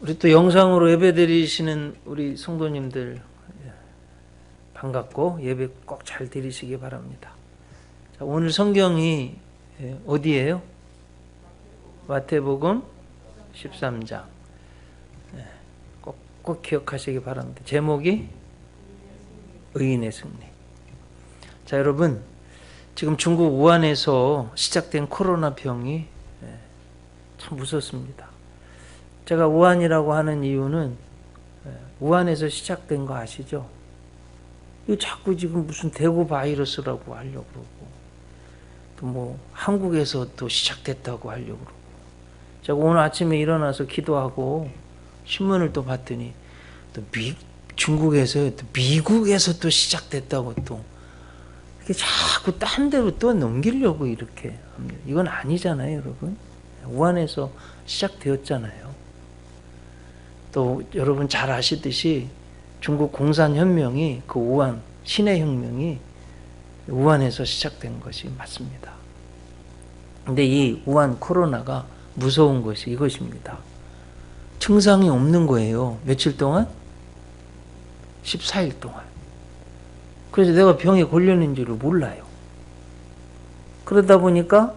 우리 또 영상으로 예배드리시는 우리 성도님들 반갑고 예배 꼭 잘 드리시기 바랍니다. 자, 오늘 성경이 어디예요? 마태복음 13장. 꼭 기억하시기 바랍니다. 제목이 의인의 승리. 자, 여러분, 지금 중국 우한에서 시작된 코로나 병이 참 무섭습니다. 제가 우한이라고 하는 이유는 우한에서 시작된 거 아시죠? 이거 자꾸 지금 무슨 대구 바이러스라고 하려고 그러고, 또 뭐 한국에서 또 시작됐다고 하려고 그러고. 제가 오늘 아침에 일어나서 기도하고 신문을 또 봤더니 또 중국에서 또 미국에서 또 시작됐다고 또 이렇게 자꾸 딴 데로 또 넘기려고 이렇게 합니다. 이건 아니잖아요, 여러분. 우한에서 시작되었잖아요. 또 여러분 잘 아시듯이 중국 공산혁명이 그 우한 신해혁명이 우한에서 시작된 것이 맞습니다. 근데 이 우한 코로나가 무서운 것이 이것입니다. 증상이 없는 거예요. 며칠 동안? 14일 동안. 그래서 내가 병에 걸렸는 줄을 몰라요. 그러다 보니까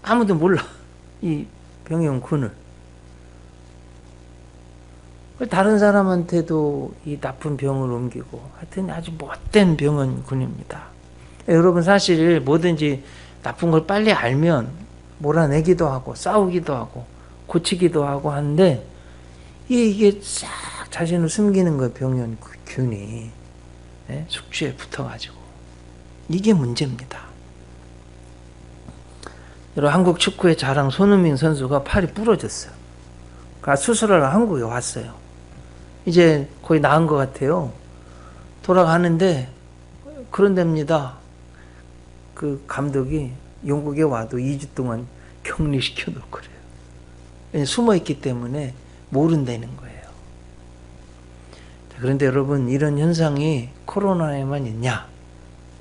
아무도 몰라. 이 병의 근을. 다른 사람한테도 이 나쁜 병을 옮기고 하여튼 아주 못된 병원군입니다. 여러분 사실 뭐든지 나쁜 걸 빨리 알면 몰아내기도 하고 싸우기도 하고 고치기도 하고 하는데 이게 싹 자신을 숨기는 거예요. 병원균이 숙주에 붙어가지고 이게 문제입니다. 여러분 한국 축구의 자랑 손흥민 선수가 팔이 부러졌어요. 그러니까 수술하러 한국에 왔어요. 이제 거의 나은 것 같아요. 돌아가는데 그런답니다. 그 감독이 영국에 와도 2주 동안 격리시켜 놓을 거래요. 숨어 있기 때문에 모른다는 거예요. 그런데 여러분 이런 현상이 코로나에만 있냐?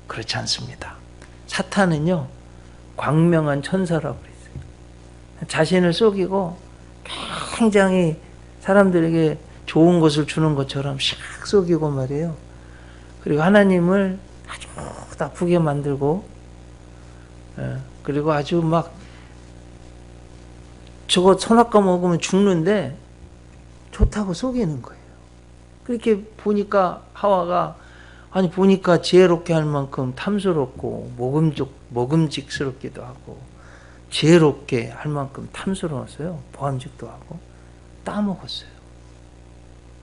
그렇지 않습니다. 사탄은요 광명한 천사라고 그랬어요. 자신을 속이고 굉장히 사람들에게 좋은 것을 주는 것처럼 샥 속이고 말이에요. 그리고 하나님을 아주 나쁘게 만들고 그리고 아주 막 저거 선악과 먹으면 죽는데 좋다고 속이는 거예요. 그렇게 보니까 하와가 아니 보니까 지혜롭게 할 만큼 탐스럽고 먹음직스럽기도 하고 지혜롭게 할 만큼 탐스러웠어요. 보암직도 하고 따먹었어요.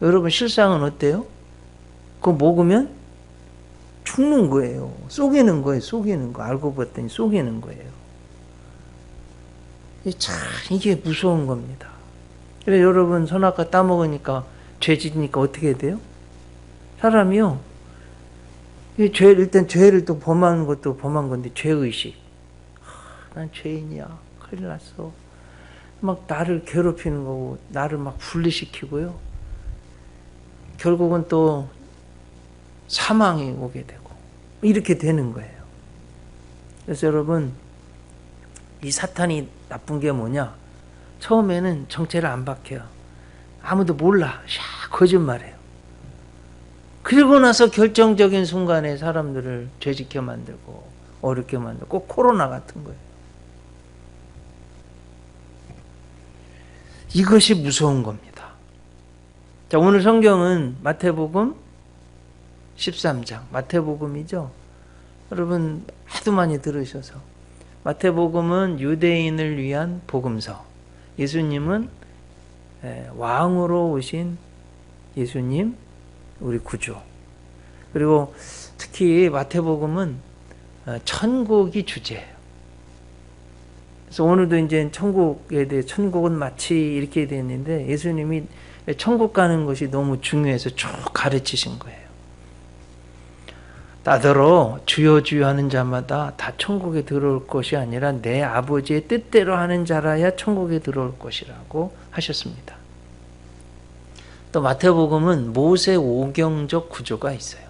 여러분 실상은 어때요? 그거 먹으면 죽는 거예요. 속이는 거예요. 속이는 거. 알고 봤더니 속이는 거예요. 참 이게 무서운 겁니다. 그래서 여러분 선악과 따먹으니까 죄지니까 어떻게 돼요? 사람이요. 일단 죄를 또 범하는 것도 범한 건데 죄의식. 난 죄인이야. 큰일 났어. 막 나를 괴롭히는 거고 나를 막 분리시키고요. 결국은 또 사망이 오게 되고 이렇게 되는 거예요. 그래서 여러분 이 사탄이 나쁜 게 뭐냐? 처음에는 정체를 안 밝혀요. 아무도 몰라. 거짓말해요. 그리고 나서 결정적인 순간에 사람들을 죄짓게 만들고 어렵게 만들고 꼭 코로나 같은 거예요. 이것이 무서운 겁니다. 자, 오늘 성경은 마태복음 13장, 마태복음이죠. 여러분 하도 많이 들으셔서 마태복음은 유대인을 위한 복음서, 예수님은 왕으로 오신 예수님, 우리 구주. 그리고 특히 마태복음은 천국이 주제예요. 그래서 오늘도 이제 천국에 대해 천국은 마치 이렇게 되어 있는데 예수님이 천국 가는 것이 너무 중요해서 쭉 가르치신 거예요. 나더러 주여 주여 하는 자마다 다 천국에 들어올 것이 아니라 내 아버지의 뜻대로 하는 자라야 천국에 들어올 것이라고 하셨습니다. 또 마태복음은 모세 오경적 구조가 있어요.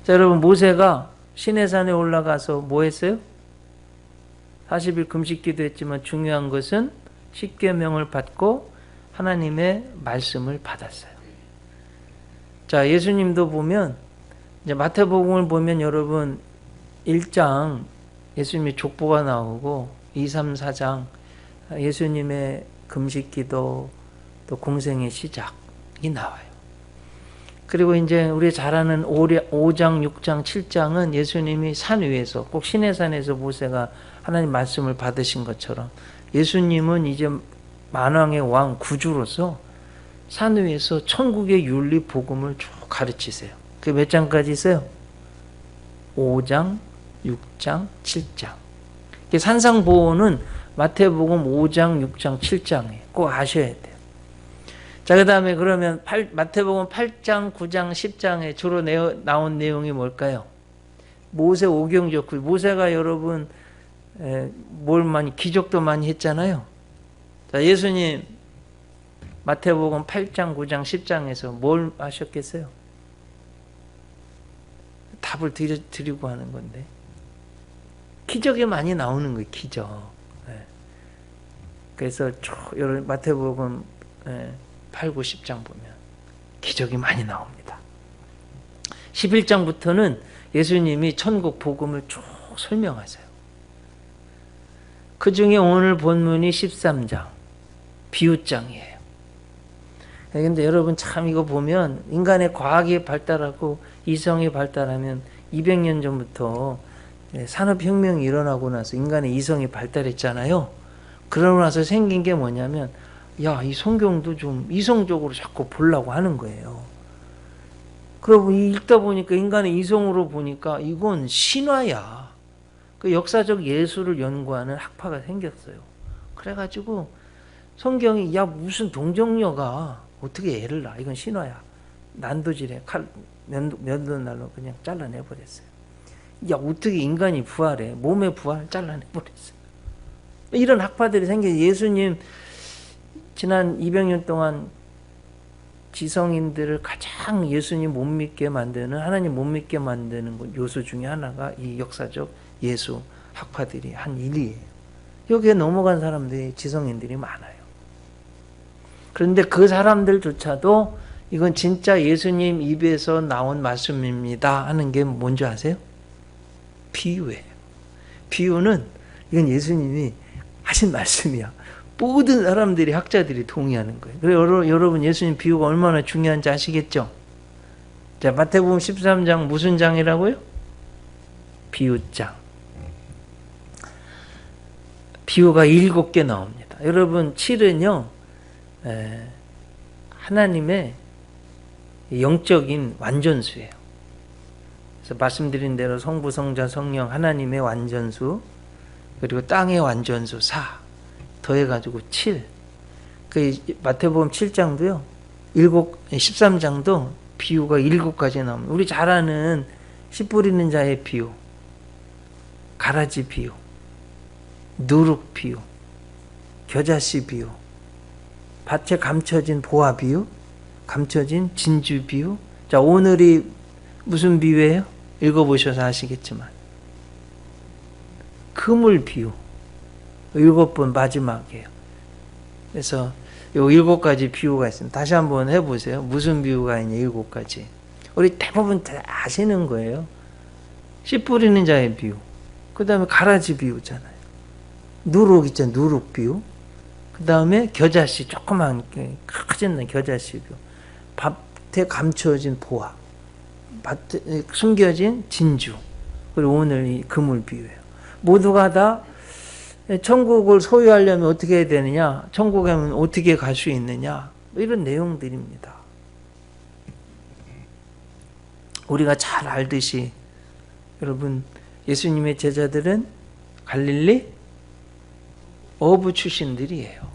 자, 여러분 모세가 시내산에 올라가서 뭐 했어요? 40일 금식 기도했지만 중요한 것은 십계명을 받고 하나님의 말씀을 받았어요. 자, 예수님도 보면 이제 마태복음을 보면 여러분 1장 예수님의 족보가 나오고 2, 3, 4장 예수님의 금식기도 또 공생의 시작이 나와요. 그리고 이제 우리 잘 아는 5장, 6장, 7장은 예수님이 산 위에서 꼭 시내산에서 모세가 하나님 말씀을 받으신 것처럼 예수님은 이제 만왕의 왕 구주로서 산 위에서 천국의 윤리 복음을 쭉 가르치세요. 그 몇 장까지 있어요? 5장, 6장, 7장. 산상보호는 마태복음 5장, 6장, 7장에 꼭 아셔야 돼요. 자, 그 다음에 그러면 마태복음 8장, 9장, 10장에 주로 나온 내용이 뭘까요? 모세 오경적 구약. 모세가 여러분 뭘 많이 기적도 많이 했잖아요. 자, 예수님 마태복음 8장, 9장, 10장에서 뭘 하셨겠어요? 답을 드리고 하는 건데 기적이 많이 나오는 거예요. 기적. 그래서 여러분 마태복음 8, 9, 10장 보면 기적이 많이 나옵니다. 11장부터는 예수님이 천국 복음을 쭉 설명하세요. 그 중에 오늘 본문이 13장 비유장이에요. 그런데 여러분 참 이거 보면 인간의 과학이 발달하고 이성이 발달하면 200년 전부터 산업혁명이 일어나고 나서 인간의 이성이 발달했잖아요. 그러고 나서 생긴 게 뭐냐면 야, 이 성경도 좀 이성적으로 자꾸 보려고 하는 거예요. 그러고 읽다 보니까 인간의 이성으로 보니까 이건 신화야. 그 역사적 예술을 연구하는 학파가 생겼어요. 그래가지고 성경이 야 무슨 동정녀가 어떻게 애를 낳아? 이건 신화야. 난도질에 면도날로 그냥 잘라내버렸어요. 야 어떻게 인간이 부활해? 몸의 부활 잘라내버렸어요. 이런 학파들이 생겨서 예수님 지난 200년 동안 지성인들을 가장 예수님 못 믿게 만드는 하나님 못 믿게 만드는 요소 중에 하나가 이 역사적 예수 학파들이 한 일이에요. 여기에 넘어간 사람들이 지성인들이 많아요. 그런데 그 사람들조차도 이건 진짜 예수님 입에서 나온 말씀입니다 하는 게 뭔지 아세요? 비유예요. 비유는 이건 예수님이 하신 말씀이야. 모든 사람들이 학자들이 동의하는 거예요. 그래서 여러분 예수님 비유가 얼마나 중요한지 아시겠죠? 자, 마태복음 13장 무슨 장이라고요? 비유장. 비유가 7개 나옵니다. 여러분 7은요 하나님의 영적인 완전수예요. 그래서 말씀드린 대로 성부, 성자, 성령 하나님의 완전수, 그리고 땅의 완전수 4 더해가지고 7. 그 마태복음 7장도요 13장도 비유가 7가지 나옵니다. 우리 잘 아는 씨 뿌리는 자의 비유, 가라지 비유, 누룩 비유, 겨자씨 비유, 밭에 감춰진 보화 비유, 감춰진 진주 비유. 자, 오늘이 무슨 비유예요? 읽어보셔서 아시겠지만 그물 비유 7번 마지막이에요. 그래서 요 7가지 비유가 있습니다. 다시 한번 해보세요. 무슨 비유가 있냐 7가지. 우리 대부분 다 아시는 거예요. 씨 뿌리는 자의 비유, 그 다음에 가라지 비유잖아요. 누룩 있잖아요. 누룩 비유. 그 다음에 겨자씨, 조그만 커진 겨자씨 비유. 밭에 감춰진 보화, 밭에 숨겨진 진주, 그리고 오늘 이 그물 비유예요. 모두가 다 천국을 소유하려면 어떻게 해야 되느냐, 천국에 가면 어떻게 갈 수 있느냐, 이런 내용들입니다. 우리가 잘 알듯이 여러분 예수님의 제자들은 갈릴리 어부 출신들이에요.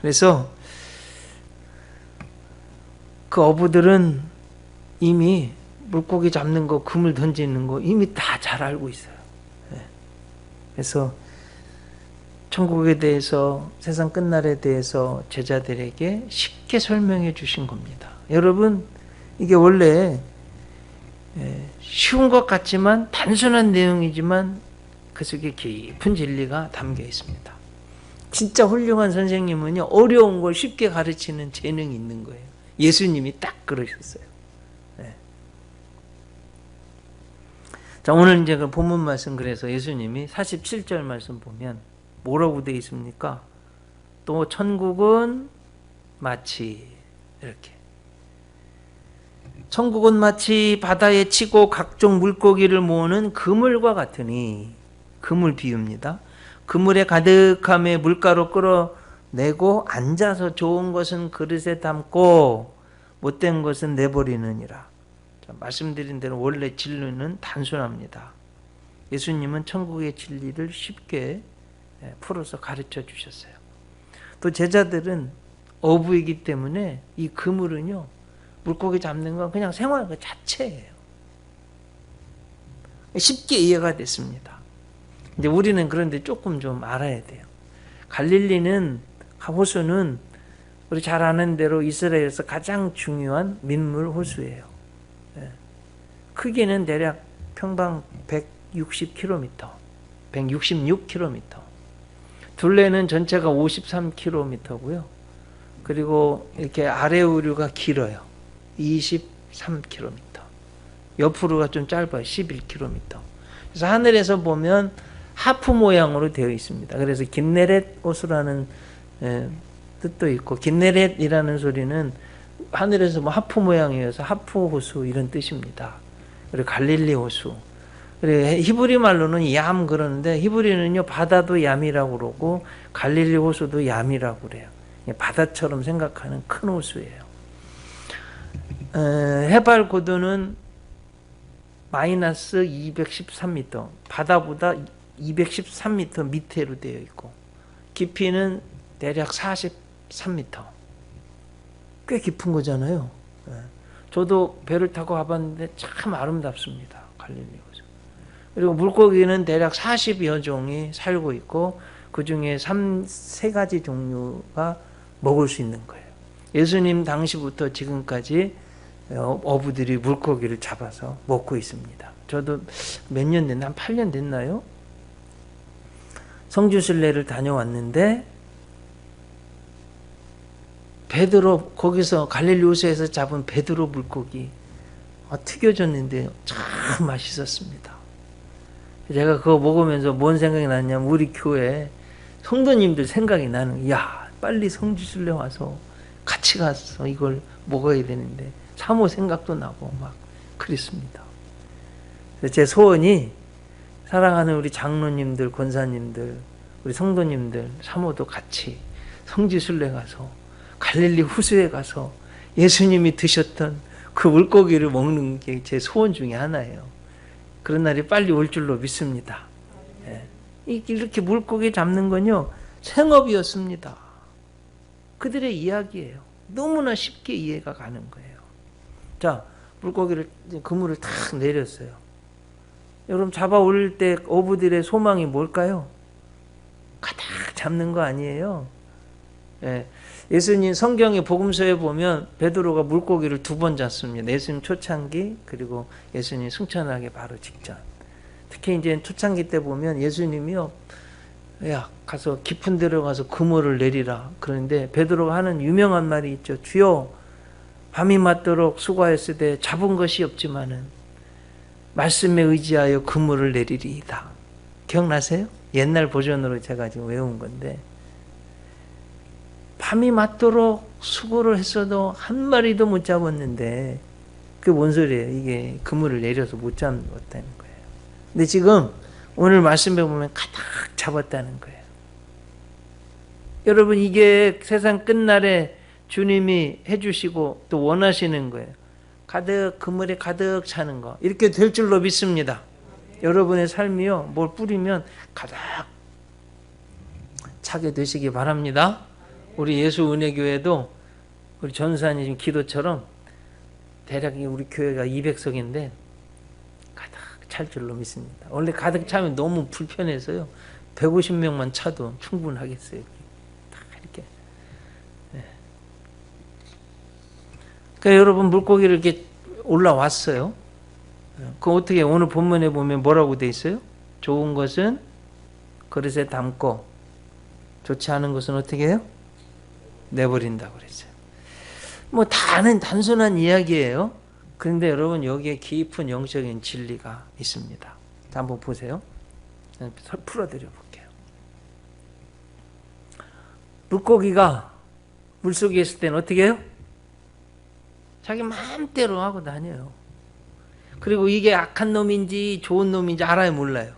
그래서 그 어부들은 이미 물고기 잡는 거, 그물 던지는 거 이미 다 잘 알고 있어요. 그래서 천국에 대해서, 세상 끝날에 대해서 제자들에게 쉽게 설명해 주신 겁니다. 여러분, 이게 원래 쉬운 것 같지만 단순한 내용이지만 그 속에 깊은 진리가 담겨 있습니다. 진짜 훌륭한 선생님은요, 어려운 걸 쉽게 가르치는 재능이 있는 거예요. 예수님이 딱 그러셨어요. 네. 자, 오늘 이제 그 본문 말씀, 그래서 예수님이 47절 말씀 보면 뭐라고 되어 있습니까? 또 천국은 마치, 이렇게, 천국은 마치 바다에 치고 각종 물고기를 모으는 그물과 같으니, 그물 비유입니다. 그물에 가득함에 물가로 끌어내고 앉아서 좋은 것은 그릇에 담고 못된 것은 내버리느니라. 자, 말씀드린 대로 원래 진리는 단순합니다. 예수님은 천국의 진리를 쉽게 풀어서 가르쳐 주셨어요. 또 제자들은 어부이기 때문에 이 그물은요, 물고기 잡는 건 그냥 생활 그 자체예요. 쉽게 이해가 됐습니다. 이제 우리는 그런데 조금 좀 알아야 돼요. 갈릴리는, 호수는 우리 잘 아는 대로 이스라엘에서 가장 중요한 민물 호수예요. 크기는 대략 평방 160km, 166km. 둘레는 전체가 53km고요. 그리고 이렇게 아래 우류가 길어요. 23km. 옆으로가 좀 짧아요. 11km. 그래서 하늘에서 보면 하프 모양으로 되어 있습니다. 그래서 긴네렛 호수라는 뜻도 있고, 긴네렛이라는 소리는 하늘에서 뭐 하프 모양이어서 하프 호수 이런 뜻입니다. 그리고 갈릴리 호수. 그리고 히브리 말로는 얌 그러는데, 히브리는요 바다도 얌이라고 그러고 갈릴리 호수도 얌이라고 그래요. 바다처럼 생각하는 큰 호수예요. 해발 고도는 마이너스 213m, 바다보다 213m 밑으로 되어 있고, 깊이는 대략 43m. 꽤 깊은 거잖아요. 저도 배를 타고 가봤는데 참 아름답습니다. 갈릴리 호수. 그리고 물고기는 대략 40여 종이 살고 있고, 그 중에 3가지 종류가 먹을 수 있는 거예요. 예수님 당시부터 지금까지 어부들이 물고기를 잡아서 먹고 있습니다. 저도 몇 년 됐나? 한 8년 됐나요? 성주순례를 다녀왔는데, 베드로, 거기서 갈릴리 호수에서 잡은 베드로 물고기 튀겨졌는데 참 맛있었습니다. 제가 그거 먹으면서 뭔 생각이 났냐면, 우리 교회 성도님들 생각이 나는, 야, 빨리 성주순례 와서 같이 가서 이걸 먹어야 되는데, 사모 생각도 나고 막 그랬습니다. 제 소원이, 사랑하는 우리 장로님들, 권사님들, 우리 성도님들, 사모도 같이 성지순례 가서 갈릴리 호수에 가서 예수님이 드셨던 그 물고기를 먹는 게 제 소원 중에 하나예요. 그런 날이 빨리 올 줄로 믿습니다. 이렇게 물고기 잡는 건요, 생업이었습니다. 그들의 이야기예요. 너무나 쉽게 이해가 가는 거예요. 자, 물고기를, 그물을 탁 내렸어요. 여러분, 잡아 올릴 때 어부들의 소망이 뭘까요? 가득 잡는 거 아니에요? 예수님 성경의 복음서에 보면 베드로가 물고기를 2번 잡습니다. 예수님 초창기, 그리고 예수님 승천하기 바로 직전. 특히 이제 초창기 때 보면 예수님이요, 야, 가서 깊은 데로 가서 그물을 내리라. 그런데 베드로가 하는 유명한 말이 있죠. 주여, 밤이 맞도록 수고하였으되 잡은 것이 없지만은 말씀에 의지하여 그물을 내리리이다. 기억나세요? 옛날 버전으로 제가 지금 외운 건데, 밤이 맞도록 수고를 했어도 한 마리도 못 잡았는데, 그게 뭔 소리예요? 이게 그물을 내려서 못 잡았다는 거예요. 근데 지금 오늘 말씀에 보면 가득 잡았다는 거예요. 여러분, 이게 세상 끝날에 주님이 해주시고 또 원하시는 거예요. 가득, 그물에 가득 차는 거. 이렇게 될 줄로 믿습니다. 여러분의 삶이요, 뭘 뿌리면 가득 차게 되시기 바랍니다. 우리 예수은혜교회도 우리 전사님 기도처럼 대략 우리 교회가 200석인데 가득 찰 줄로 믿습니다. 원래 가득 차면 너무 불편해서요, 150명만 차도 충분하겠어요. 다 이렇게. 그러니까 여러분, 물고기를 이렇게 올라왔어요. 그 어떻게, 오늘 본문에 보면 뭐라고 돼 있어요? 좋은 것은 그릇에 담고 좋지 않은 것은 어떻게 해요? 내버린다고 그랬어요. 뭐 다는 단순한 이야기예요. 그런데 여러분 여기에 깊은 영적인 진리가 있습니다. 자, 한번 보세요. 풀어드려 볼게요. 물고기가 물속에 있을 때는 어떻게 해요? 자기 마음대로 하고 다녀요. 그리고 이게 악한 놈인지 좋은 놈인지 알아요, 몰라요?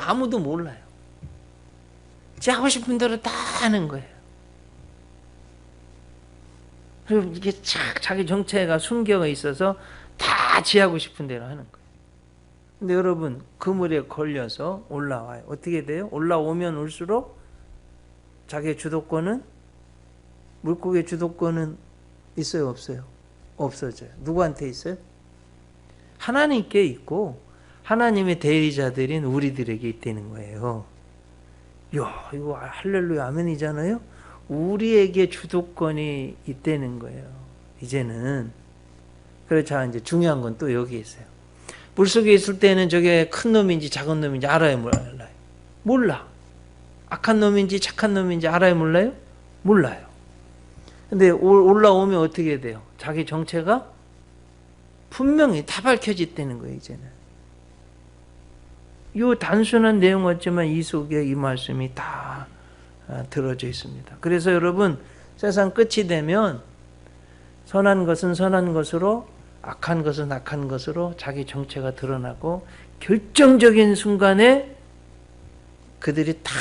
아무도 몰라요. 지 하고 싶은 대로 다 하는 거예요. 그리고 이게 자기 정체가 숨겨 있어서 다 지하고 싶은 대로 하는 거예요. 근데 여러분 그물에 걸려서 올라와요. 어떻게 돼요? 올라오면 올수록 자기의 주도권은, 물고기의 주도권은 있어요, 없어요? 없어져요. 누구한테 있어요? 하나님께 있고 하나님의 대리자들인 우리들에게 있다는 거예요. 야, 이거 할렐루야 아멘이잖아요. 우리에게 주도권이 있다는 거예요. 이제는. 그래서 이제 중요한 건 또 여기 있어요. 물속에 있을 때는 저게 큰 놈인지 작은 놈인지 알아요, 몰라요? 몰라. 악한 놈인지 착한 놈인지 알아요, 몰라요? 몰라요. 근데 올라오면 어떻게 돼요? 자기 정체가 분명히 다 밝혀졌다는 거예요, 이제는. 이 단순한 내용 같지만 이 속에 이 말씀이 다 들어져 있습니다. 그래서 여러분 세상 끝이 되면 선한 것은 선한 것으로, 악한 것은 악한 것으로 자기 정체가 드러나고 결정적인 순간에 그들이 딱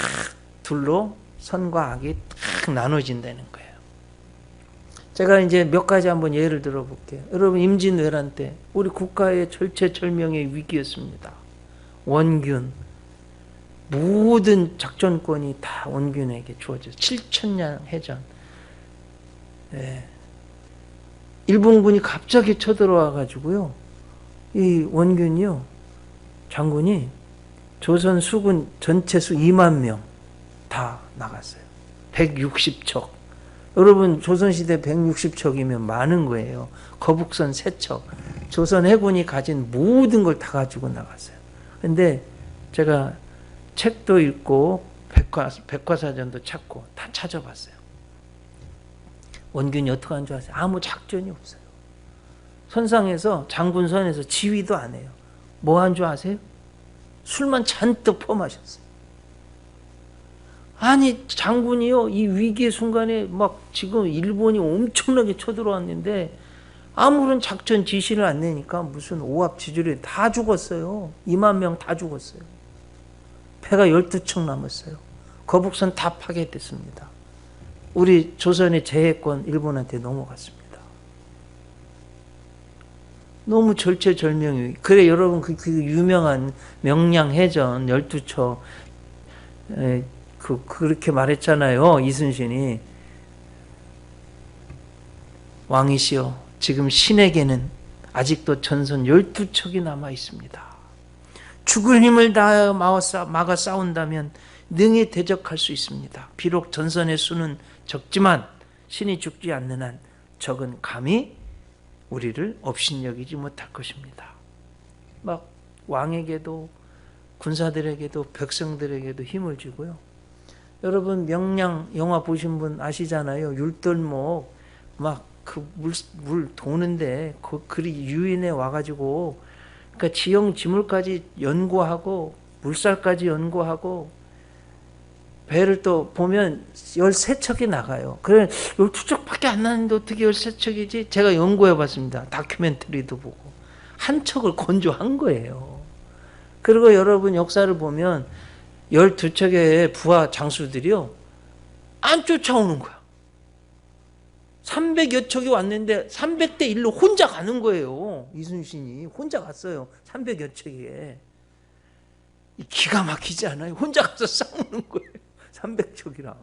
둘로 선과 악이 딱 나눠진다는 거예요. 제가 이제 몇 가지 한번 예를 들어 볼게요. 여러분 임진왜란 때 우리 국가의 절체절명의 위기였습니다. 원균, 모든 작전권이 다 원균에게 주어져서 7천량 해전. 일본군이 갑자기 쳐들어와 가지고요. 이 원균이요, 장군이 조선 수군 전체 수 2만 명 다 나갔어요. 160척. 여러분 조선시대 160척이면 많은 거예요. 거북선 3척. 조선 해군이 가진 모든 걸 다 가지고 나갔어요. 근데 제가 책도 읽고 백과사전도 찾고 다 찾아봤어요. 원균이 어떻게 한 줄 아세요? 아무 작전이 없어요. 선상에서 장군선에서 지휘도 안 해요. 뭐 한 줄 아세요? 술만 잔뜩 퍼마셨어요. 아니 장군이요, 이 위기의 순간에 막 지금 일본이 엄청나게 쳐들어왔는데 아무런 작전 지시를 안 내니까 무슨 오합지졸이 다 죽었어요. 2만 명 다 죽었어요. 배가 12척 남았어요. 거북선 다 파괴됐습니다. 우리 조선의 제해권 일본한테 넘어갔습니다. 너무 절체절명이. 그래 여러분 그 유명한 명량해전 12척 그렇게 말했잖아요. 이순신이. 왕이시여, 지금 신에게는 아직도 전선 12척이 남아 있습니다. 죽을 힘을 다하여 막아 싸운다면 능히 대적할 수 있습니다. 비록 전선의 수는 적지만 신이 죽지 않는 한 적은 감히 우리를 업신여기지 못할 것입니다. 막 왕에게도 군사들에게도 백성들에게도 힘을 주고요. 여러분 명량 영화 보신 분 아시잖아요. 율돌목 막 그 물 도는데 그리 유인해 와가지고, 그러니까 지형 지물까지 연구하고 물살까지 연구하고, 배를 또 보면 13척이 나가요. 그래 12척밖에 안 나는데 어떻게 13척이지? 제가 연구해 봤습니다. 다큐멘터리도 보고. 한 척을 건조한 거예요. 그리고 여러분 역사를 보면 12척의 부하 장수들이요, 안 쫓아오는 거야. 300여 척이 왔는데 300대 1로 혼자 가는 거예요. 이순신이 혼자 갔어요. 300여 척에. 기가 막히지 않아요? 혼자 가서 싸우는 거예요. 300척이랑.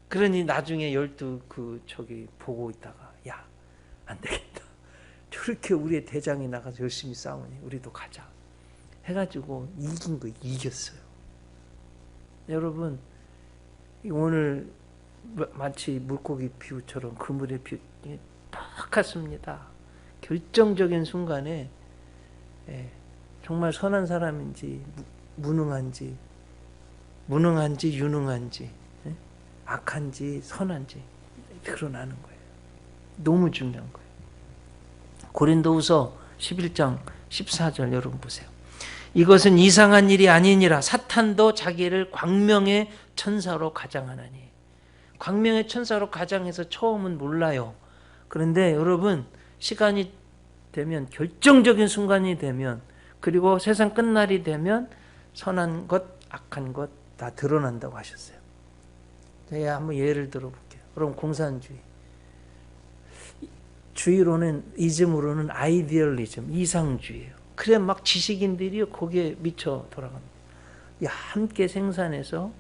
그러니 나중에 12척이 보고 있다가, 야, 안 되겠다. 저렇게 우리의 대장이 나가서 열심히 싸우니 우리도 가자 해가지고 이긴 거 이겼어요. 여러분 오늘 마치 물고기 비유처럼 그물의 비유 똑같습니다. 결정적인 순간에 정말 선한 사람인지 무능한지 무능한지 유능한지, 악한지 선한지 드러나는 거예요. 너무 중요한 거예요. 고린도후서 11장 14절 여러분 보세요. 이것은 이상한 일이 아니니라. 사탄도 자기를 광명의 천사로 가장하나니. 광명의 천사로 가장해서 처음은 몰라요. 그런데 여러분 시간이 되면, 결정적인 순간이 되면, 그리고 세상 끝날이 되면 선한 것 악한 것 다 드러난다고 하셨어요. 제가 한번 예를 들어볼게요. 그럼 공산주의, 주의로는, 이즘으로는 아이디얼리즘, 이상주의예요. 그래 막 지식인들이 거기에 미쳐 돌아갑니다. 야, 함께 생산해서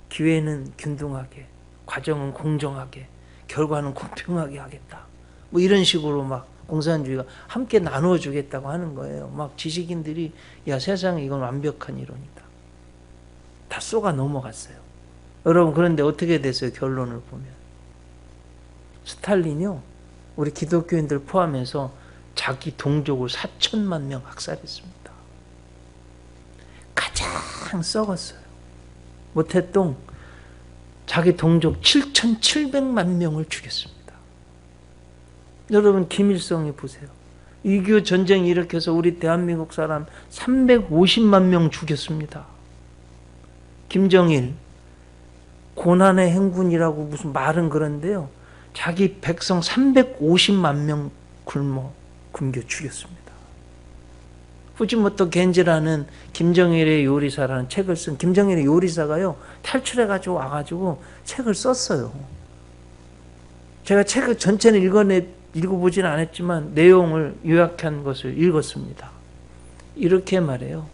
기회는 균등하게, 과정은 공정하게, 결과는 공평하게 하겠다. 뭐 이런 식으로 막 공산주의가 함께 나누어 주겠다고 하는 거예요. 막 지식인들이 야, 세상에 이건 완벽한 이론이다. 다 쏘가 넘어갔어요. 여러분, 그런데 어떻게 됐어요? 결론을 보면 스탈린이요, 우리 기독교인들 포함해서 자기 동족을 4천만 명 학살했습니다. 가장 썩었어요. 모태똥 자기 동족 7,700만 명을 죽였습니다. 여러분, 김일성이 보세요. 6.25 전쟁 일으켜서 우리 대한민국 사람 350만 명 죽였습니다. 김정일 고난의 행군이라고 무슨 말은 그런데요, 자기 백성 350만 명 굶겨 죽였습니다. 후지모토 겐지라는 김정일의 요리사라는 책을 쓴 김정일의 요리사가요, 탈출해가지고 와가지고 책을 썼어요. 제가 책을 전체는 읽어보지는 않았지만 내용을 요약한 것을 읽었습니다. 이렇게 말해요.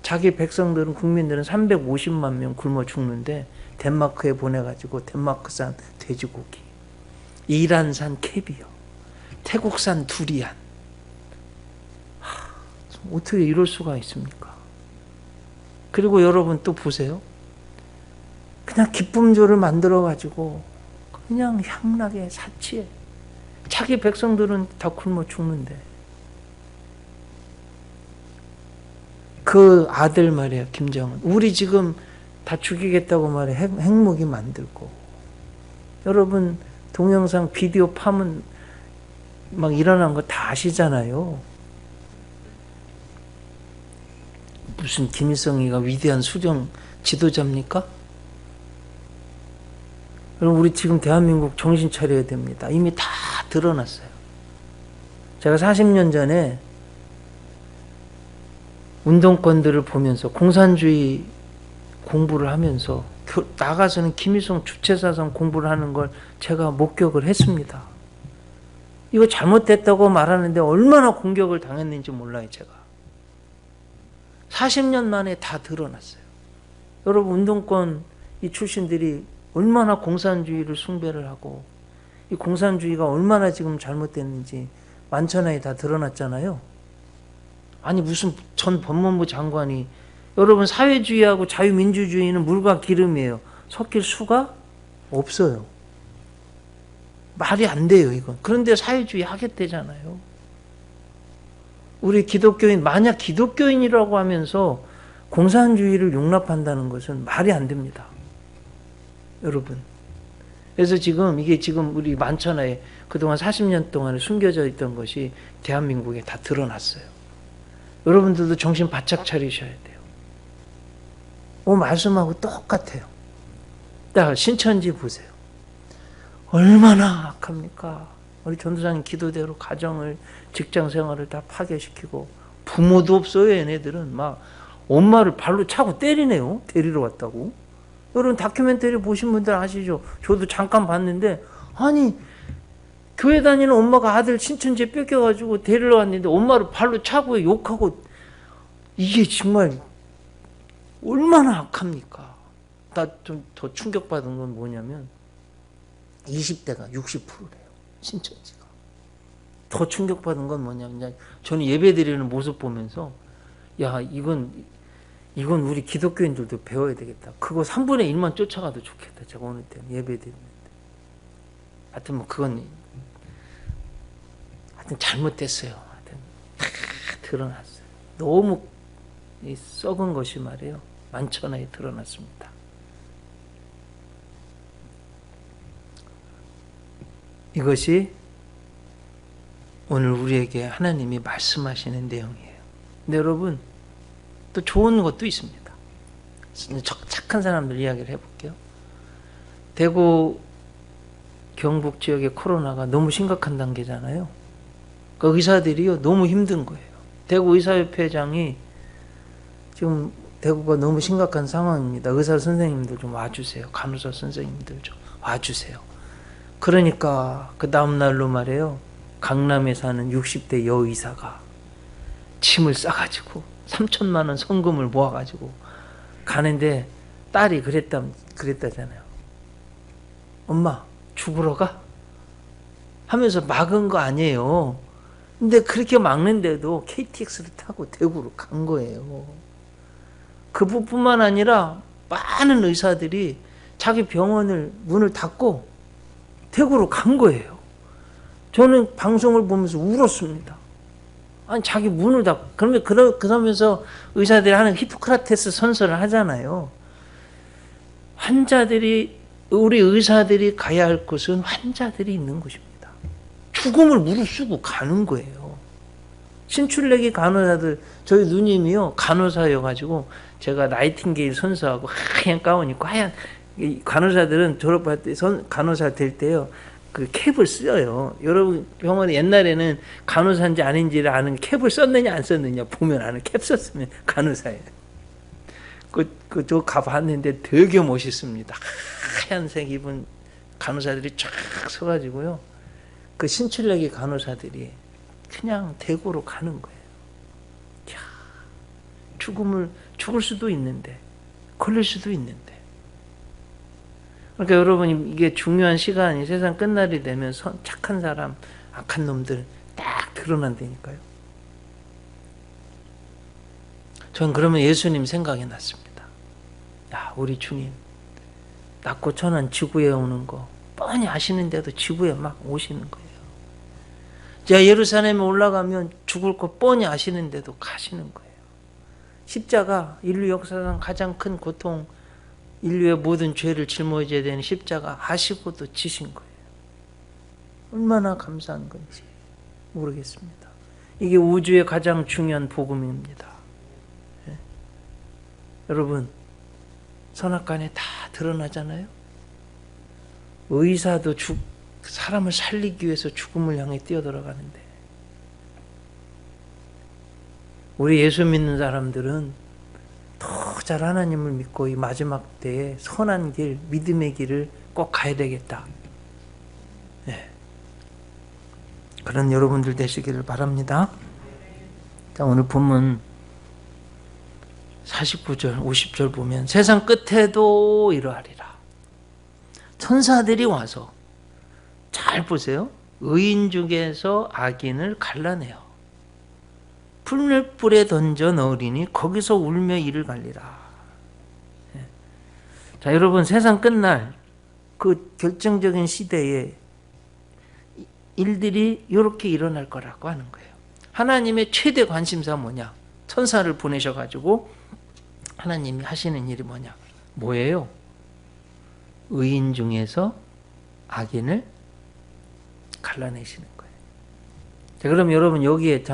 자기 백성들은, 국민들은 350만 명 굶어 죽는데 덴마크에 보내가지고 덴마크산 돼지고기, 이란산 캐비어, 태국산 두리안, 어떻게 이럴 수가 있습니까? 그리고 여러분 또 보세요. 그냥 기쁨조를 만들어가지고 그냥 향락에 사치해. 자기 백성들은 다 굶어 죽는데. 그 아들 말이에요, 김정은. 우리 지금 다 죽이겠다고 말해 핵무기 만들고. 여러분 동영상 비디오 파문 막 일어난 거 다 아시잖아요. 무슨 김일성이가 위대한 수령 지도자입니까? 여러분, 우리 지금 대한민국 정신 차려야 됩니다. 이미 다 드러났어요. 제가 40년 전에 운동권들을 보면서 공산주의 공부를 하면서 나가서는 김일성 주체사상 공부를 하는 걸 제가 목격을 했습니다. 이거 잘못됐다고 말하는데 얼마나 공격을 당했는지 몰라요, 제가. 40년 만에 다 드러났어요. 여러분, 운동권 이 출신들이 얼마나 공산주의를 숭배를 하고 이 공산주의가 얼마나 지금 잘못됐는지 만천하에 다 드러났잖아요. 아니, 무슨 전 법무부 장관이, 여러분, 사회주의하고 자유민주주의는 물과 기름이에요. 섞일 수가 없어요. 말이 안 돼요, 이건. 그런데 사회주의 하겠대잖아요. 우리 기독교인, 만약 기독교인이라고 하면서 공산주의를 용납한다는 것은 말이 안 됩니다, 여러분. 그래서 이게 지금 우리 만천하에 그동안 40년 동안에 숨겨져 있던 것이 대한민국에 다 드러났어요. 여러분들도 정신 바짝 차리셔야 돼요. 말씀하고 똑같아요. 딱 신천지 보세요. 얼마나 악합니까? 우리 전도사님 기도대로 가정을, 직장 생활을 다 파괴시키고, 부모도 없어요. 얘네들은 막 엄마를 발로 차고 때리네요. 데리러 왔다고. 여러분 다큐멘터리 보신 분들 아시죠? 저도 잠깐 봤는데, 아니 교회 다니는 엄마가 아들 신천지에 뺏겨가지고 데리러 왔는데 엄마를 발로 차고 욕하고, 이게 정말 얼마나 악합니까? 나 좀 더 충격받은 건 뭐냐면 20대가 60%래요. 신천지가. 더 충격받은 건 뭐냐면, 저는 예배드리는 모습 보면서 야, 이건 우리 기독교인들도 배워야 되겠다. 그거 3분의 1만 쫓아가도 좋겠다. 제가 오늘 때 예배드리는데. 하여튼 뭐 그건 하여튼 잘못됐어요. 하여튼 다 드러났어요. 너무 이 썩은 것이 말이에요. 만천하에 드러났습니다. 이것이 오늘 우리에게 하나님이 말씀하시는 내용이에요. 근데 여러분, 또 좋은 것도 있습니다. 착한 사람들 이야기를 해볼게요. 대구 경북 지역의 코로나가 너무 심각한 단계잖아요. 그 의사들이요 너무 힘든 거예요. 대구 의사협회장이 지금 대구가 너무 심각한 상황입니다. 의사 선생님들 좀 와주세요. 간호사 선생님들 좀 와주세요. 그러니까 그 다음날로 말이에요. 강남에 사는 60대 여의사가 짐을 싸가지고 3천만 원 성금을 모아가지고 가는데 딸이 그랬다잖아요. 엄마 죽으러 가? 하면서 막은 거 아니에요. 근데 그렇게 막는데도 KTX를 타고 대구로 간 거예요. 그뿐만 아니라 많은 의사들이 자기 병원을 문을 닫고 대구로 간 거예요. 저는 방송을 보면서 울었습니다. 아니 자기 문을 닫고 그러면서 의사들이 하는 히포크라테스 선서를 하잖아요. 우리 의사들이 가야 할 곳은 환자들이 있는 곳입니다. 죽음을 무릅쓰고 가는 거예요. 신출내기 간호사들, 저희 누님이요 간호사여가지고 제가 나이팅게일 선서하고 하얀 가운 입고 하얀, 간호사들은 졸업할 때 간호사 될 때요 그 캡을 써요. 여러분 병원에 옛날에는 간호사인지 아닌지를 아는 캡을 썼느냐 안 썼느냐 보면 아는, 캡 썼으면 간호사예요. 저 가봤는데 되게 멋있습니다. 하얀색 입은 간호사들이 쫙 서가지고요. 그 신출내기 간호사들이 그냥 대구로 가는 거예요. 야, 죽을 수도 있는데, 걸릴 수도 있는데. 그러니까 여러분 이게 중요한 시간이 세상 끝날이 되면 착한 사람, 악한 놈들 딱 드러난다니까요. 전 그러면 예수님 생각이 났습니다. 야, 우리 주님 낮고 천한 지구에 오는 거 뻔히 아시는데도 지구에 막 오시는 거예요. 제가 예루살렘에 올라가면 죽을 거 뻔히 아시는데도 가시는 거예요. 십자가 인류 역사상 가장 큰 고통, 인류의 모든 죄를 짊어져야 되는 십자가 아시고도 지신 거예요. 얼마나 감사한 건지 모르겠습니다. 이게 우주의 가장 중요한 복음입니다. 예? 여러분 선악간에 다 드러나잖아요. 의사도 사람을 살리기 위해서 죽음을 향해 뛰어들어가는데, 우리 예수 믿는 사람들은 더 잘 하나님을 믿고 이 마지막 때에 선한 길, 믿음의 길을 꼭 가야 되겠다. 네. 그런 여러분들 되시기를 바랍니다. 자, 오늘 본문 49절, 50절 보면 세상 끝에도 이러하리라. 천사들이 와서, 잘 보세요. 의인 중에서 악인을 갈라내어 풀물불에 던져 넣으리니 거기서 울며 이를 갈리라. 자, 여러분 세상 끝날 그 결정적인 시대에 일들이 이렇게 일어날 거라고 하는 거예요. 하나님의 최대 관심사 뭐냐? 천사를 보내셔가지고 하나님이 하시는 일이 뭐냐? 뭐예요? 의인 중에서 악인을 갈라내시는 거예요. 자, 그럼 여러분 여기에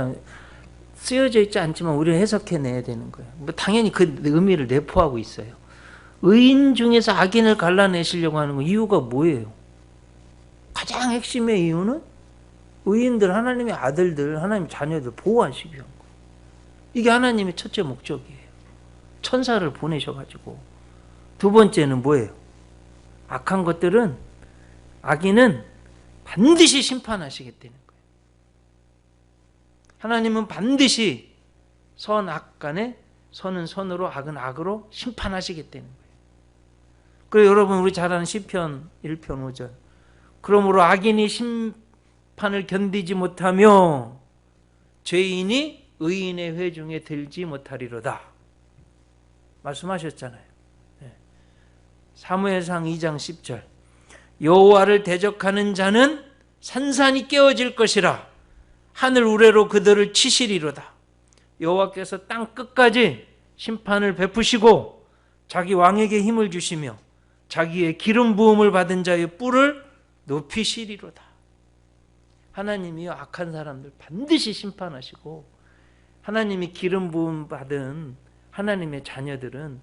쓰여져 있지 않지만 우리는 해석해내야 되는 거예요. 당연히 그 의미를 내포하고 있어요. 의인 중에서 악인을 갈라내시려고 하는 거 이유가 뭐예요? 가장 핵심의 이유는 의인들, 하나님의 아들들, 하나님의 자녀들 보호하시기 위한 거예요. 이게 하나님의 첫째 목적이에요. 천사를 보내셔가지고. 두 번째는 뭐예요? 악한 것들은, 악인은 반드시 심판하시겠다는 거예요. 하나님은 반드시 선, 악 간에 선은 선으로, 악은 악으로 심판하시겠다는 거예요. 그리고 여러분 우리 잘 아는 시편 1편 5절. 그러므로 악인이 심판을 견디지 못하며 죄인이 의인의 회중에 들지 못하리로다. 말씀하셨잖아요. 사무엘상 2장 10절. 여호와를 대적하는 자는 산산이 깨어질 것이라. 하늘 우레로 그들을 치시리로다. 여호와께서 땅 끝까지 심판을 베푸시고 자기 왕에게 힘을 주시며 자기의 기름 부음을 받은 자의 뿔을 높이시리로다. 하나님이요, 악한 사람들 반드시 심판하시고 하나님이 기름 부음 받은 하나님의 자녀들은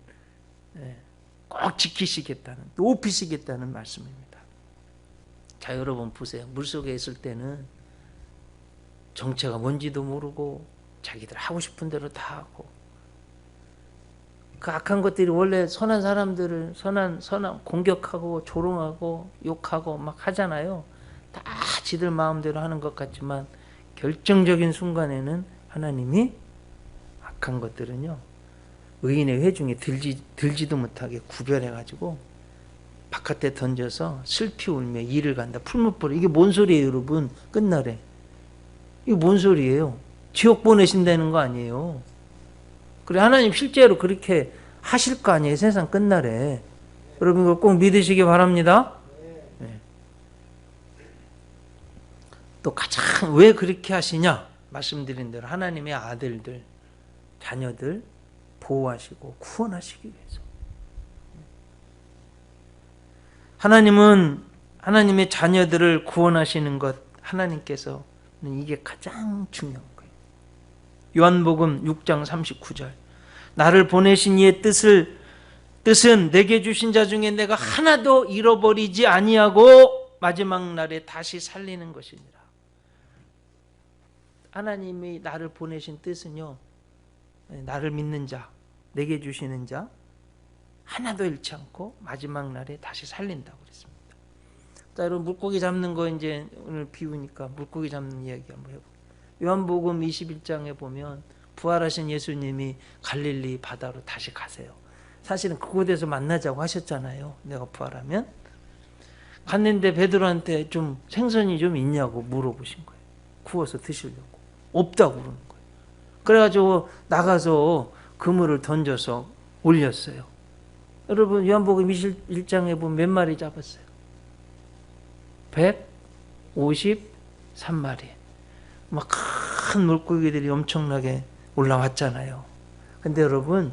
꼭 지키시겠다는, 높이시겠다는 말씀입니다. 자, 여러분 보세요. 물속에 있을 때는 정체가 뭔지도 모르고 자기들 하고 싶은 대로 다 하고, 그 악한 것들이 원래 선한 사람들을 선한 공격하고 조롱하고 욕하고 막 하잖아요. 다 지들 마음대로 하는 것 같지만 결정적인 순간에는 하나님이 악한 것들은요, 의인의 회중에 들지도 못하게 구별해가지고 바깥에 던져서 슬피 울며 이를 간다. 풀무불. 이게 뭔 소리예요, 여러분? 끝날에. 이게 뭔 소리예요? 지옥 보내신다는 거 아니에요. 그래, 하나님 실제로 그렇게 하실 거 아니에요, 세상 끝날에. 여러분 이걸 꼭 믿으시기 바랍니다. 네. 또 가장 왜 그렇게 하시냐? 말씀드린 대로 하나님의 아들들, 자녀들 보호하시고 구원하시기 위해서. 하나님은 하나님의 자녀들을 구원하시는 것, 하나님께서는 이게 가장 중요한 거예요. 요한복음 6장 39절. 나를 보내신 이의 뜻은 내게 주신 자 중에 내가 하나도 잃어버리지 아니하고 마지막 날에 다시 살리는 것이니라. 하나님이 나를 보내신 뜻은요, 나를 믿는 자, 내게 주시는 자 하나도 잃지 않고 마지막 날에 다시 살린다고 그랬습니다. 자, 여러분 물고기 잡는 거 이제 오늘 비우니까 물고기 잡는 이야기 한번 해볼게요. 요한복음 21장에 보면 부활하신 예수님이 갈릴리 바다로 다시 가세요. 사실은 그곳에서 만나자고 하셨잖아요. 내가 부활하면. 갔는데 베드로한테 좀 생선이 좀 있냐고 물어보신 거예요. 구워서 드시려고. 없다고 그러는 거예요. 그래가지고 나가서 그물을 던져서 올렸어요. 여러분 요한복음 21장에 보면 몇 마리 잡았어요? 153마리. 막 큰 물고기들이 엄청나게 올라왔잖아요. 근데 여러분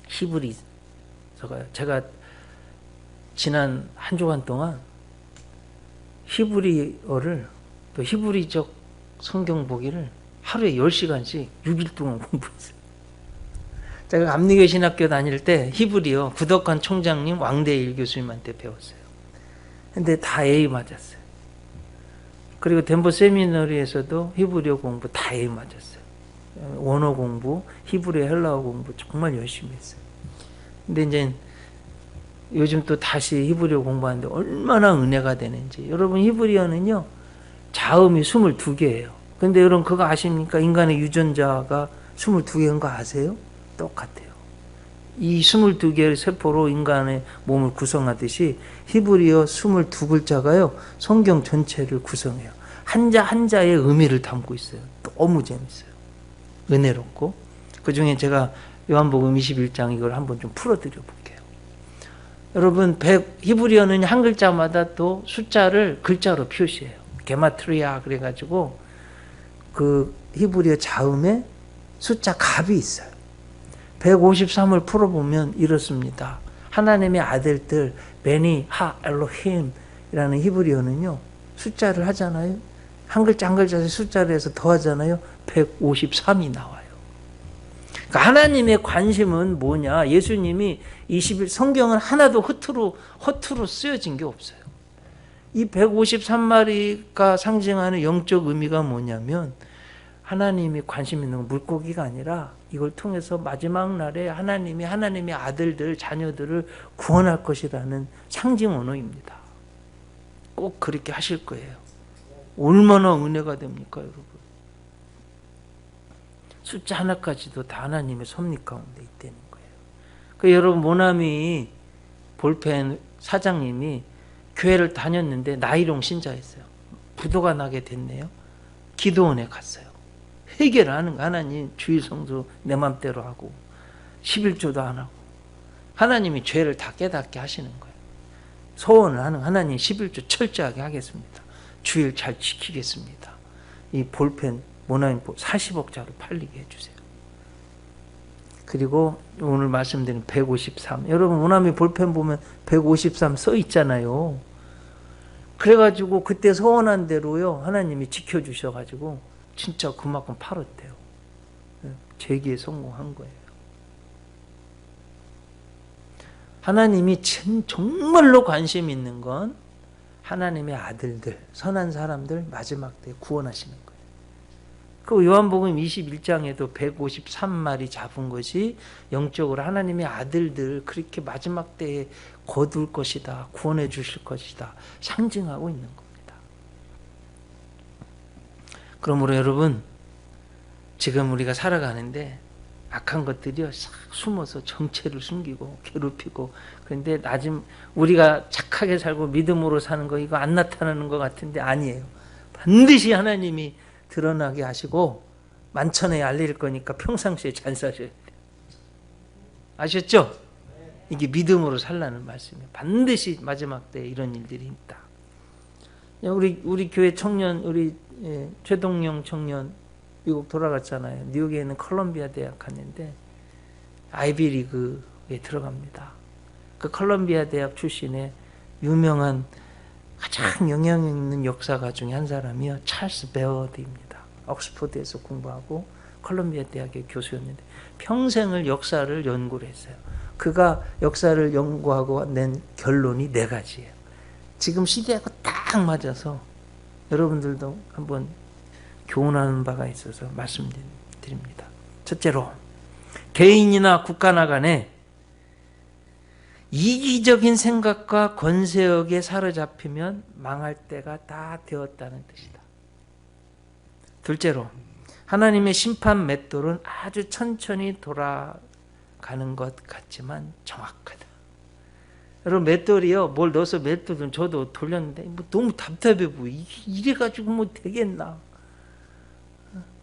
히브리서가요. 제가 지난 한 주간 동안 히브리어를, 또 히브리적 성경 보기를 하루에 10시간씩 6일 동안 공부했어요. 제가 감리교 신학교 다닐 때 히브리어 구덕환 총장님, 왕대일 교수님한테 배웠어요. 근데 다 A 맞았어요. 그리고 덴버 세미너리에서도 히브리어 공부 다 A 맞았어요. 원어 공부, 히브리어 헬라어 공부 정말 열심히 했어요. 근데 이제 요즘 또 다시 히브리어 공부하는데 얼마나 은혜가 되는지. 여러분 히브리어는요, 자음이 22개예요. 근데 여러분 그거 아십니까? 인간의 유전자가 22개인 거 아세요? 똑같아요. 이 22개의 세포로 인간의 몸을 구성하듯이 히브리어 22글자가요 성경 전체를 구성해요. 한자 한자의 의미를 담고 있어요. 너무 재밌어요. 은혜롭고. 그 중에 제가 요한복음 21장 이걸 한번 좀 풀어드려 볼게요. 여러분 히브리어는 한 글자마다 또 숫자를 글자로 표시해요. 게마트리아 그래가지고 그 히브리어 자음에 숫자 값이 있어요. 153을 풀어보면 이렇습니다. 하나님의 아들들 베니 하 엘로힘이라는 히브리어는요, 숫자를 하잖아요. 한 글자 한 글자에 숫자를 해서 더하잖아요. 153이 나와요. 그러니까 하나님의 관심은 뭐냐? 예수님이 21 성경은 하나도 허투루 쓰여진 게 없어요. 이 153마리가 상징하는 영적 의미가 뭐냐면, 하나님이 관심 있는 건 물고기가 아니라 이걸 통해서 마지막 날에 하나님이 하나님의 아들들, 자녀들을 구원할 것이라는 상징 언어입니다. 꼭 그렇게 하실 거예요. 얼마나 은혜가 됩니까, 여러분? 숫자 하나까지도 다 하나님의 섭리 가운데 있다는 거예요. 그 여러분 모나미 볼펜 사장님이 교회를 다녔는데 나이롱 신자였어요. 부도가 나게 됐네요. 기도원에 갔어요. 회개를 하는 거. 하나님 주일 성수 내 맘대로 하고 11조도 안 하고 하나님이 죄를 다 깨닫게 하시는 거예요. 소원을 하는 하나님 11조 철저하게 하겠습니다. 주일 잘 지키겠습니다. 이 볼펜 모나미 40억짜리 팔리게 해주세요. 그리고 오늘 말씀드린 153. 여러분 우나미 볼펜 보면 153 써 있잖아요. 그래가지고 그때 서원한 대로요 하나님이 지켜주셔가지고 진짜 그만큼 팔았대요. 재기에 성공한 거예요. 하나님이 정말로 관심 있는 건 하나님의 아들들, 선한 사람들 마지막 때 구원하시는 거예요. 그 요한복음 21장에도 153마리 잡은 것이 영적으로 하나님의 아들들 그렇게 마지막 때에 거둘 것이다, 구원해 주실 것이다 상징하고 있는 겁니다. 그러므로 여러분 지금 우리가 살아가는데 악한 것들이요 싹 숨어서 정체를 숨기고 괴롭히고, 그런데 우리가 착하게 살고 믿음으로 사는 거 이거 안 나타나는 것 같은데 아니에요. 반드시 하나님이 드러나게 하시고 만천에 알릴 거니까 평상시에 잘 사셔야 돼요. 아셨죠? 이게 믿음으로 살라는 말씀이에요. 반드시 마지막 때 이런 일들이 있다. 우리 교회 청년, 우리 최동영 청년 미국 돌아갔잖아요. 뉴욕에 있는 컬럼비아 대학 갔는데 아이비리그에 들어갑니다. 그 컬럼비아 대학 출신의 유명한 가장 영향 있는 역사가 중에 한 사람이요 찰스 베어드입니다. 옥스퍼드에서 공부하고 컬럼비아 대학의 교수였는데 평생을 역사를 연구를 했어요. 그가 역사를 연구하고 낸 결론이 4가지예요. 지금 시대하고 딱 맞아서 여러분들도 한번 교훈하는 바가 있어서 말씀드립니다. 첫째로 개인이나 국가나 간에 이기적인 생각과 권세욕에 사로잡히면 망할 때가 다 되었다는 뜻이다. 둘째로 하나님의 심판 맷돌은 아주 천천히 돌아가는 것 같지만 정확하다. 여러분 맷돌이요 뭘 넣어서 맷돌은 저도 돌렸는데 뭐 너무 답답해 보여. 이래가지고 뭐 되겠나.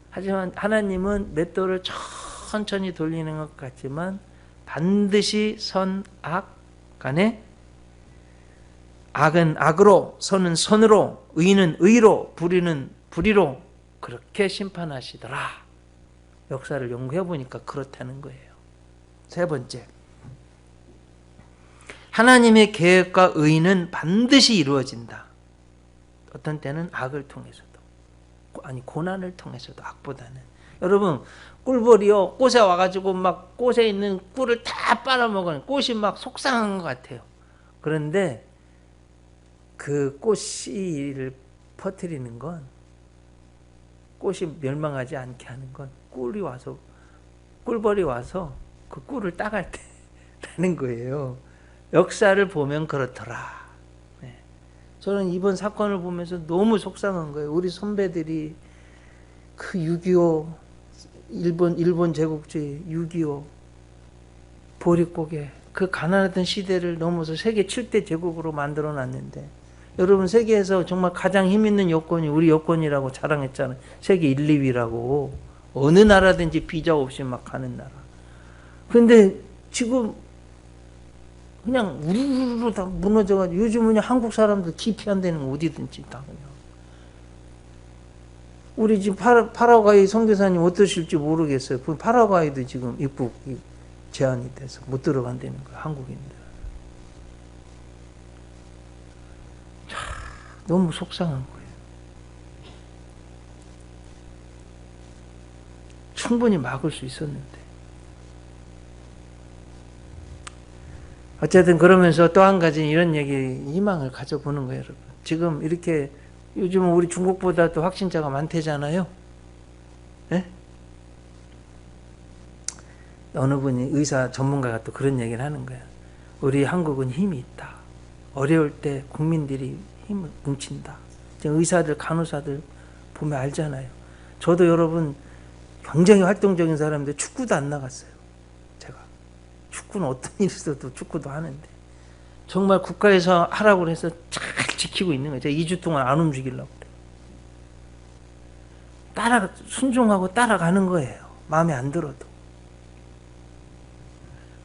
하지만 하나님은 맷돌을 천천히 돌리는 것 같지만 반드시 선, 악 간에 악은 악으로, 선은 선으로, 의는 의로, 불의는 불의로 그렇게 심판하시더라. 역사를 연구해 보니까 그렇다는 거예요. 세 번째, 하나님의 계획과 의는 반드시 이루어진다. 어떤 때는 악을 통해서도, 아니 고난을 통해서도, 악보다는. 여러분 꿀벌이요 꽃에 와가지고 막 꽃에 있는 꿀을 다 빨아먹어요. 꽃이 막 속상한 것 같아요. 그런데 그 꽃씨를 퍼뜨리는 건, 꽃이 멸망하지 않게 하는 건 꿀벌이 와서 그 꿀을 따갈 때라는 거예요. 역사를 보면 그렇더라. 네. 저는 이번 사건을 보면서 너무 속상한 거예요. 우리 선배들이 그 6.25 일본 제국주의 6.25 보릿고개 그 가난했던 시대를 넘어서 세계 7대 제국으로 만들어 놨는데, 여러분 세계에서 정말 가장 힘 있는 여권이 우리 여권이라고 자랑했잖아요. 세계 1, 2위라고. 어느 나라든지 비자 없이 막 가는 나라. 그런데 지금 그냥 우르르르 다 무너져가지고 요즘은 한국 사람들 기피한다는 거 어디든지 다 그냥. 우리 지금 파라과이 선교사님 어떠실지 모르겠어요. 그 파라과이도 지금 입국 제한이 돼서 못 들어간다는 거예요. 한국인들. 너무 속상한 거예요. 충분히 막을 수 있었는데. 어쨌든 그러면서 또 한 가지 이런 얘기, 희망을 가져보는 거예요, 여러분. 지금 이렇게 요즘은 우리 중국보다 도 확진자가 많대잖아요. 네? 어느 분이 의사 전문가가 또 그런 얘기를 하는 거야. 우리 한국은 힘이 있다. 어려울 때 국민들이 힘을 뭉친다. 의사들, 간호사들 보면 알잖아요. 저도 여러분 굉장히 활동적인 사람인데 축구도 안 나갔어요. 제가. 축구는 어떤 일이 있어도 축구도 하는데. 정말 국가에서 하라고 해서 잘 지키고 있는 거예요. 제가 2주 동안 안 움직이려고 그래요. 순종하고 따라가는 거예요. 마음에 안 들어도.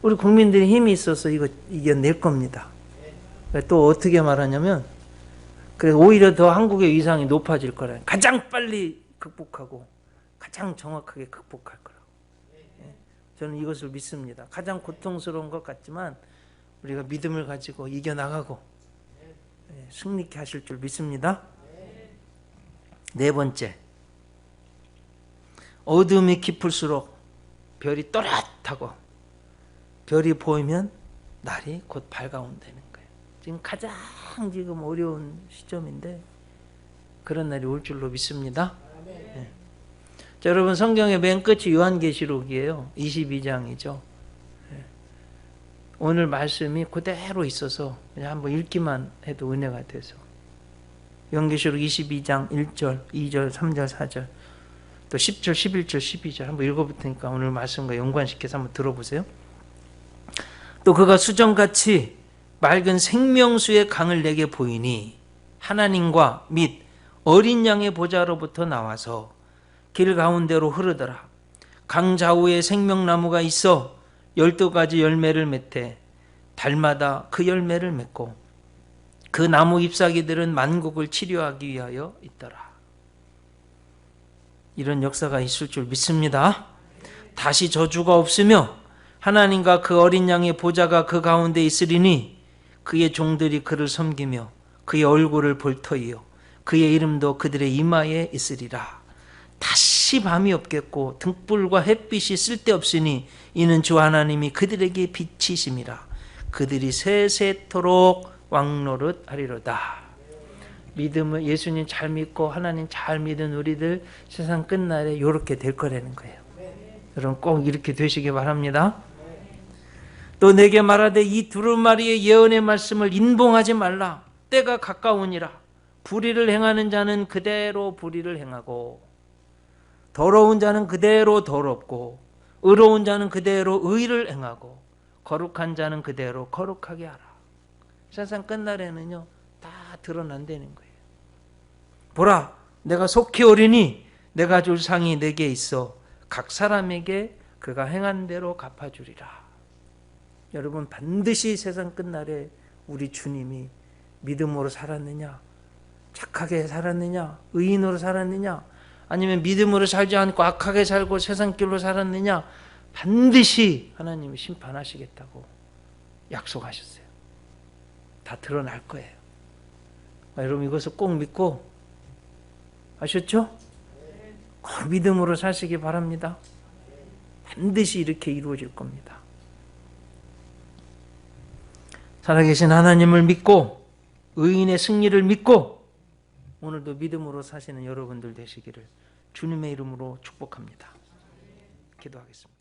우리 국민들이 힘이 있어서 이거 이겨낼 겁니다. 또 어떻게 말하냐면, 그래서 오히려 더 한국의 위상이 높아질 거라. 가장 빨리 극복하고 가장 정확하게 극복할 거라고. 저는 이것을 믿습니다. 가장 고통스러운 것 같지만 우리가 믿음을 가지고 이겨나가고 승리케 하실 줄 믿습니다. 네 번째, 어둠이 깊을수록 별이 또렷하고 별이 보이면 날이 곧 밝아온다는 거예요. 지금 가장 지금 어려운 시점인데 그런 날이 올 줄로 믿습니다. 네. 자, 여러분 성경의 맨 끝이 요한계시록이에요. 22장이죠. 네. 오늘 말씀이 그대로 있어서 그냥 한번 읽기만 해도 은혜가 돼서 요한계시록 22장 1절, 2절, 3절, 4절 또 10절, 11절, 12절 한번 읽어볼 테니까 오늘 말씀과 연관시켜서 한번 들어보세요. 또 그가 수정같이 맑은 생명수의 강을 내게 보이니 하나님과 및 어린 양의 보좌로부터 나와서 길 가운데로 흐르더라. 강 좌우에 생명나무가 있어 12가지 열매를 맺되 달마다 그 열매를 맺고 그 나무 잎사귀들은 만국을 치료하기 위하여 있더라. 이런 역사가 있을 줄 믿습니다. 다시 저주가 없으며 하나님과 그 어린 양의 보좌가 그 가운데 있으리니 그의 종들이 그를 섬기며 그의 얼굴을 볼 터이요 그의 이름도 그들의 이마에 있으리라. 다시 밤이 없겠고 등불과 햇빛이 쓸데없으니 이는 주 하나님이 그들에게 빛이심이라. 그들이 세세토록 왕노릇 하리로다. 믿음을 예수님 잘 믿고 하나님 잘 믿은 우리들 세상 끝날에 이렇게 될 거라는 거예요. 여러분 꼭 이렇게 되시기 바랍니다. 또 내게 말하되 이 두루마리의 예언의 말씀을 인봉하지 말라. 때가 가까우니라. 불의를 행하는 자는 그대로 불의를 행하고 더러운 자는 그대로 더럽고 의로운 자는 그대로 의를 행하고 거룩한 자는 그대로 거룩하게 하라. 세상 끝날에는요 다 드러난다는 거예요. 보라, 내가 속히 오리니 내가 줄 상이 내게 있어 각 사람에게 그가 행한 대로 갚아주리라. 여러분 반드시 세상 끝날에 우리 주님이 믿음으로 살았느냐, 착하게 살았느냐, 의인으로 살았느냐, 아니면 믿음으로 살지 않고 악하게 살고 세상 길로 살았느냐, 반드시 하나님이 심판하시겠다고 약속하셨어요. 다 드러날 거예요. 여러분 이것을 꼭 믿고, 아셨죠? 꼭 믿음으로 사시기 바랍니다. 반드시 이렇게 이루어질 겁니다. 살아계신 하나님을 믿고 의인의 승리를 믿고 오늘도 믿음으로 사시는 여러분들 되시기를 주님의 이름으로 축복합니다. 기도하겠습니다.